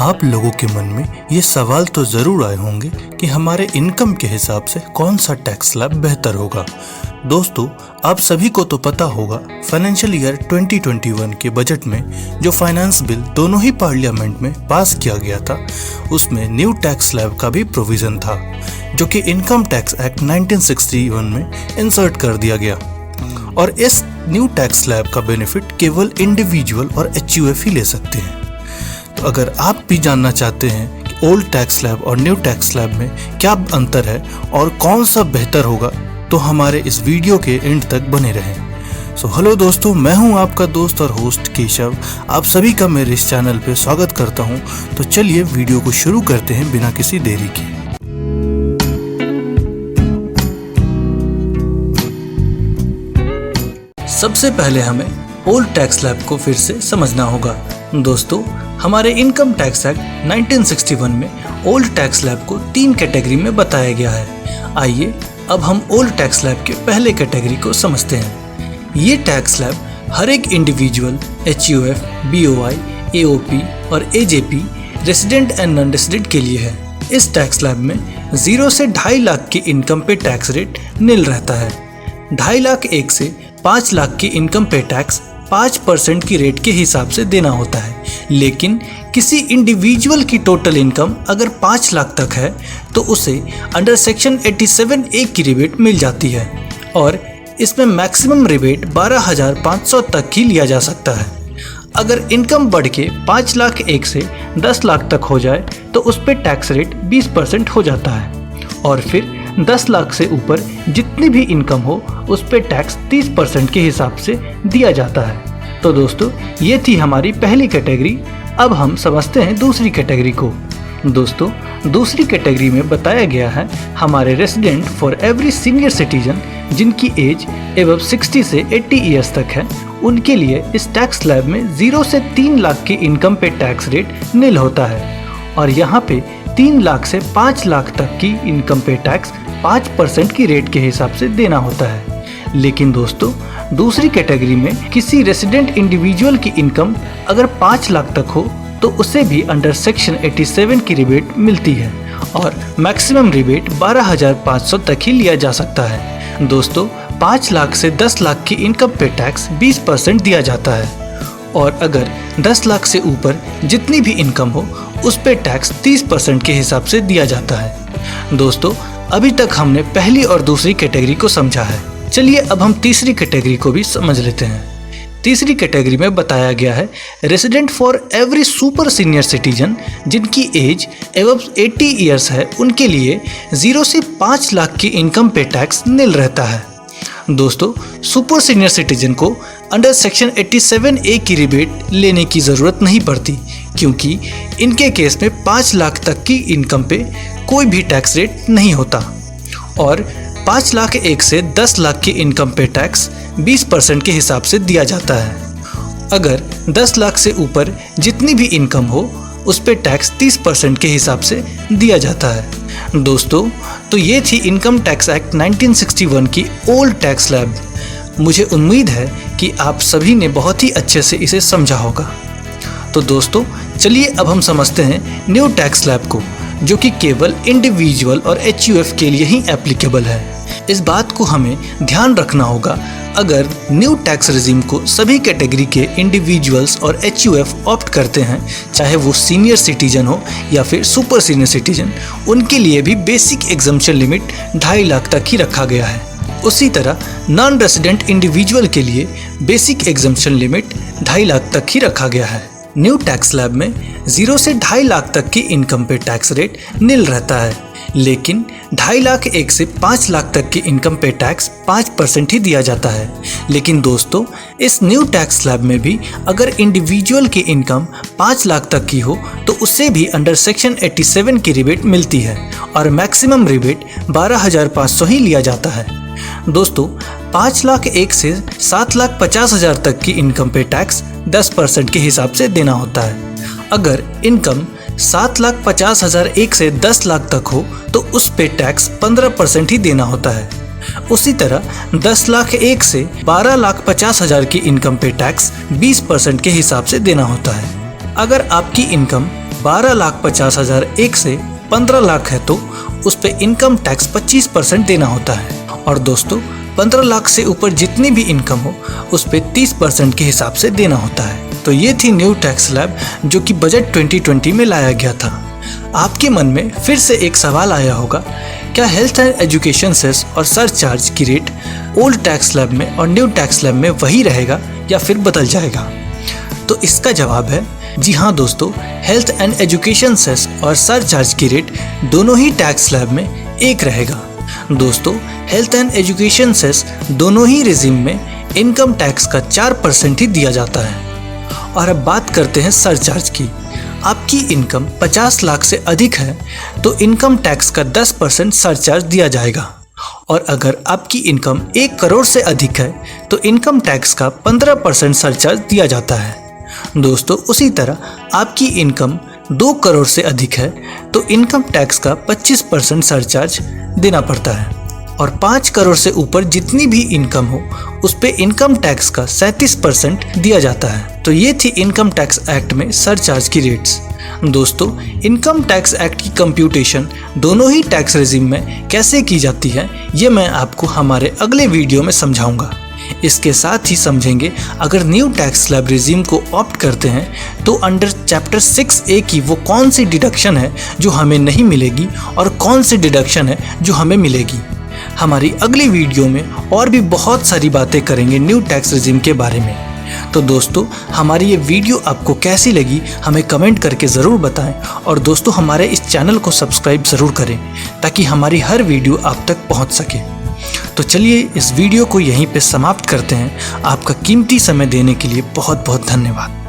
आप लोगों के मन में ये सवाल तो ज़रूर आए होंगे कि हमारे इनकम के हिसाब से कौन सा टैक्स स्लैब बेहतर होगा। दोस्तों, आप सभी को तो पता होगा फाइनेंशियल ईयर 2021 के बजट में जो फाइनेंस बिल दोनों ही पार्लियामेंट में पास किया गया था, उसमें न्यू टैक्स स्लैब का भी प्रोविज़न था, जो कि इनकम टैक्स एक्ट 1961 में इंसर्ट कर दिया गया। और इस न्यू टैक्स स्लैब का बेनिफिट केवल इंडिविजुअल और एचयूएफ ही ले सकते हैं। तो अगर आप भी जानना चाहते हैं कि ओल्ड टैक्स स्लैब और न्यू टैक्स स्लैब में क्या अंतर है और कौन सा बेहतर होगा, तो हमारे इस वीडियो के एंड तक बने रहें। सो हेलो दोस्तों, मैं हूं आपका दोस्त और होस्ट केशव। आप सभी का मेरे इस चैनल पे स्वागत करता हूं। तो चलिए वीडियो को शुरू करते हैं बिना किसी देरी के। सबसे पहले हमें ओल्ड टैक्स स्लैब को फिर से समझना होगा। दोस्तों, हमारे इनकम टैक्स एक्ट 1961 में ओल्ड टैक्स स्लैब को 3 कैटेगरी में बताया गया है। आइए अब हम ओल्ड टैक्स स्लैब के पहले कैटेगरी को समझते हैं। ये टैक्स स्लैब हर एक इंडिविजुअल, एचयूएफ, बीओआई, एओपी और AJP, resident and non resident के लिए है। इस टैक्स स्लैब में 0 से 2.5 लाख की इनकम पे टैक्स रेट निल रहता है। 2.5 लाख 1 से 5 लाख की इनकम पे टैक्स 5% की रेट के हिसाब से देना होता है। लेकिन किसी इंडिविजुअल की टोटल इनकम अगर 5 लाख तक है तो उसे अंडर सेक्शन 87A की रिबेट मिल जाती है और इसमें मैक्सिमम रिबेट 12,500 तक ही लिया जा सकता है। अगर इनकम बढ़ के 5 लाख 1 से 10 लाख तक हो जाए तो उस पर टैक्स रेट 20% हो जाता है और फिर 10 लाख से ऊपर जितनी भी इनकम हो उस पे टैक्स 30% के हिसाब से दिया जाता है। तो दोस्तों, ये थी हमारी पहली कैटेगरी। अब हम समझते हैं दूसरी कैटेगरी को। दोस्तों, दूसरी कैटेगरी में बताया गया है हमारे resident for every senior citizen जिनकी एज एबव 60 से 80 ईयर्स तक है, उनके लिए इस टैक्स स्लैब में 0 से 3 लाख की इनकम पे टैक्स रेट निल होता है और यहाँ पे 3 लाख से 5 लाख तक की इनकम पे टैक्स 5% की रेट के हिसाब से देना होता है। लेकिन दोस्तों, दूसरी कैटेगरी में किसी रेसिडेंट इंडिविजुअल की इनकम अगर 5 लाख तक हो तो उसे भी अंडर सेक्शन 87 की रिबेट मिलती है और मैक्सिमम रिबेट 12,500 तक ही लिया जा सकता है। दोस्तों, 5 लाख से 10 लाख की इनकम पे टैक्स 20% दिया जाता है और अगर 10 लाख से ऊपर जितनी भी इनकम हो उस पे टैक्स 30% के हिसाब से दिया जाता है। दोस्तों, अभी तक हमने पहली और दूसरी कैटेगरी को समझा है। चलिए अब हम तीसरी कैटेगरी को भी समझ लेते हैं। तीसरी कैटेगरी में बताया गया है resident for every super senior citizen जिनकी एज एबव 80 ईयर्स है, उनके लिए 0 से 5 लाख की इनकम पे टैक्स निल रहता है। दोस्तों, सुपर सीनियर सिटीजन को अंडर सेक्शन 87A की रिबेट लेने की ज़रूरत नहीं पड़ती क्योंकि इनके केस में 5 लाख तक की इनकम पे कोई भी टैक्स रेट नहीं होता और 5 लाख 1 से 10 लाख की इनकम पे टैक्स 20% के हिसाब से दिया जाता है। अगर 10 लाख से ऊपर जितनी भी इनकम हो उस पे टैक्स 30% के हिसाब से दिया जाता है। दोस्तों, तो ये थी इनकम टैक्स एक्ट 1961 की ओल्ड टैक्स स्लैब। मुझे उम्मीद है कि आप सभी ने बहुत ही अच्छे से इसे समझा होगा। तो दोस्तों, चलिए अब हम समझते हैं न्यू टैक्स स्लैब को, जो कि केवल इंडिविजुअल और एचयूएफ के लिए ही एप्लीकेबल है। इस बात को हमें ध्यान रखना होगा, अगर न्यू टैक्स रेजिम को सभी कैटेगरी के इंडिविजुअल्स और एचयूएफ ऑप्ट करते हैं, चाहे वो सीनियर सिटीजन हो या फिर सुपर सीनियर सिटीजन, उनके लिए भी बेसिक एग्जम्पशन लिमिट 2.5 लाख तक ही रखा गया है। उसी तरह नॉन रेसिडेंट इंडिविजुअल के लिए बेसिक एग्जम्पशन लिमिट 2.5 लाख तक ही रखा गया है। न्यू टैक्स स्लैब में 0 से 2.5 लाख तक की इनकम पे टैक्स रेट निल रहता है, लेकिन 2.5 लाख 1 से 5 लाख तक की इनकम पे टैक्स 5% ही दिया जाता है। लेकिन दोस्तों, इस न्यू टैक्स स्लैब में भी अगर इंडिविजुअल की इनकम 5 लाख तक की हो तो उसे भी अंडर सेक्शन 87 की रिबेट मिलती है और मैक्सिमम रिबेट 12,500 ही लिया जाता है। दोस्तों, 5 लाख 1 से 7,50,000 तक की इनकम पे टैक्स 10% के हिसाब से देना होता है। अगर इनकम 7,50,000 1 से 10 लाख तक हो तो उस पे टैक्स 15% ही देना होता है। उसी तरह 10 लाख 1 से 12,50,000 की इनकम पे टैक्स 20% के हिसाब से देना होता है। अगर आपकी इनकम 12,50,000 एक से 15 लाख है तो उस पे इनकम टैक्स 25% देना होता है। और दोस्तों 15 लाख से ऊपर जितनी भी इनकम हो उस पे 30% के हिसाब से देना होता है। तो ये थी न्यू टैक्स स्लैब जो कि बजट 2020 में लाया गया था। आपके मन में फिर से एक सवाल आया होगा, क्या हेल्थ एंड एजुकेशन सेस और सरचार्ज की रेट ओल्ड टैक्स स्लैब में और न्यू टैक्स स्लैब में वही रहेगा या फिर बदल जाएगा? तो इसका जवाब है जी हाँ दोस्तों, हेल्थ एंड एजुकेशन सेस और सरचार्ज की रेट दोनों ही टैक्स स्लैब में एक रहेगा। दोस्तों हेल्थ एंड एजुकेशन सेस दोनों ही रेजिम में इनकम टैक्स का 4% ही दिया जाता है। और अब बात करते हैं सरचार्ज की। आपकी इनकम 50 लाख से अधिक है तो इनकम टैक्स का 10% सरचार्ज दिया जाएगा। और अगर आपकी इनकम 1 करोड़ से अधिक है तो इनकम टैक्स का 15% सरचार्ज दिया जाता है। दोस्तों उसी तरह आपकी इनकम 2 करोड़ से अधिक है तो इनकम टैक्स का 25% सरचार्ज देना पड़ता है। और 5 करोड़ से ऊपर जितनी भी इनकम हो उस पे इनकम टैक्स का 37% दिया जाता है। तो ये थी इनकम टैक्स एक्ट में सरचार्ज की रेट्स। दोस्तों इनकम टैक्स एक्ट की कंप्यूटेशन दोनों ही टैक्स रेजिम में कैसे की जाती है ये मैं आपको हमारे अगले वीडियो में समझाऊंगा। इसके साथ ही समझेंगे अगर न्यू टैक्स स्लैब रेजिम को ऑप्ट करते हैं तो अंडर चैप्टर 6A की वो कौन सी डिडक्शन है जो हमें नहीं मिलेगी और कौन सी डिडक्शन है जो हमें मिलेगी। हमारी अगली वीडियो में और भी बहुत सारी बातें करेंगे न्यू टैक्स रेजिम के बारे में। तो दोस्तों हमारी ये वीडियो आपको कैसी लगी हमें कमेंट करके ज़रूर बताएं और दोस्तों हमारे इस चैनल को सब्सक्राइब ज़रूर करें ताकि हमारी हर वीडियो आप तक पहुंच सके। तो चलिए इस वीडियो को यहीं पे समाप्त करते हैं। आपका कीमती समय देने के लिए बहुत बहुत धन्यवाद।